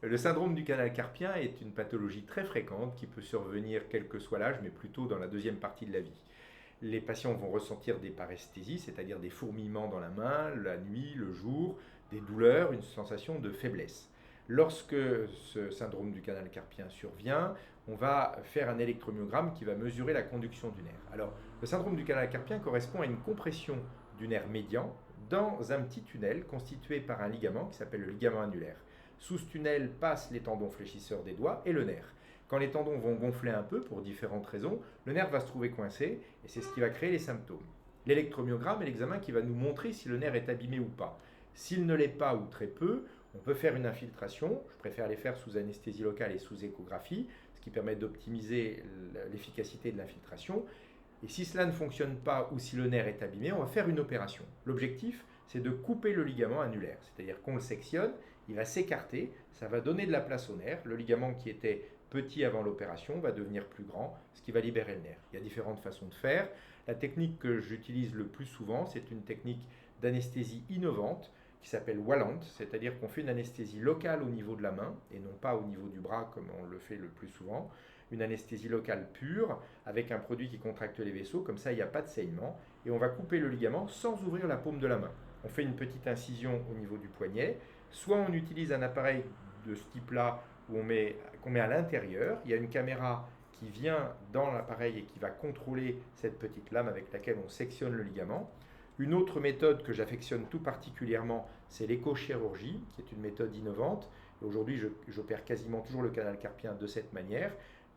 Le syndrome du canal carpien est une pathologie très fréquente qui peut survenir quel que soit l'âge, mais plutôt dans la deuxième partie de la vie. Les patients vont ressentir des paresthésies, c'est-à-dire des fourmillements dans la main, la nuit, le jour, des douleurs, une sensation de faiblesse. Lorsque ce syndrome du canal carpien survient, on va faire un électromyogramme qui va mesurer la conduction du nerf. Alors, le syndrome du canal carpien correspond à une compression du nerf médian dans un petit tunnel constitué par un ligament qui s'appelle le ligament annulaire. Sous ce tunnel passent les tendons fléchisseurs des doigts et le nerf. Quand les tendons vont gonfler un peu pour différentes raisons, le nerf va se trouver coincé et c'est ce qui va créer les symptômes. L'électromyogramme est l'examen qui va nous montrer si le nerf est abîmé ou pas. S'il ne l'est pas ou très peu, on peut faire une infiltration. Je préfère les faire sous anesthésie locale et sous échographie, ce qui permet d'optimiser l'efficacité de l'infiltration. Et si cela ne fonctionne pas ou si le nerf est abîmé, on va faire une opération. L'objectif, c'est de couper le ligament annulaire, c'est-à-dire qu'on le sectionne, il va s'écarter, ça va donner de la place au nerf. Le ligament qui était petit avant l'opération va devenir plus grand, ce qui va libérer le nerf. Il y a différentes façons de faire. La technique que j'utilise le plus souvent, c'est une technique d'anesthésie innovante qui s'appelle Wallant, c'est-à-dire qu'on fait une anesthésie locale au niveau de la main et non pas au niveau du bras comme on le fait le plus souvent. Une anesthésie locale pure avec un produit qui contracte les vaisseaux, comme ça il n'y a pas de saignement et on va couper le ligament sans ouvrir la paume de la main. On fait une petite incision au niveau du poignet, soit on utilise un appareil de ce type-là qu'on met à l'intérieur, il y a une caméra qui vient dans l'appareil et qui va contrôler cette petite lame avec laquelle on sectionne le ligament. Une autre méthode que j'affectionne tout particulièrement, c'est l'échochirurgie, qui est une méthode innovante. Aujourd'hui, j'opère quasiment toujours le canal carpien de cette manière.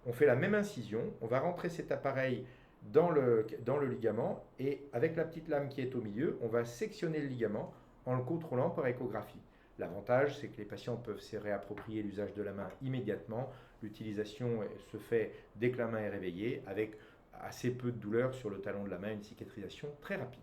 On fait la même incision, on va rentrer cet appareil dans le ligament et avec la petite lame qui est au milieu, on va sectionner le ligament en le contrôlant par échographie. L'avantage, c'est que les patients peuvent se réapproprier l'usage de la main immédiatement. L'utilisation se fait dès que la main est réveillée avec assez peu de douleur sur le talon de la main, une cicatrisation très rapide.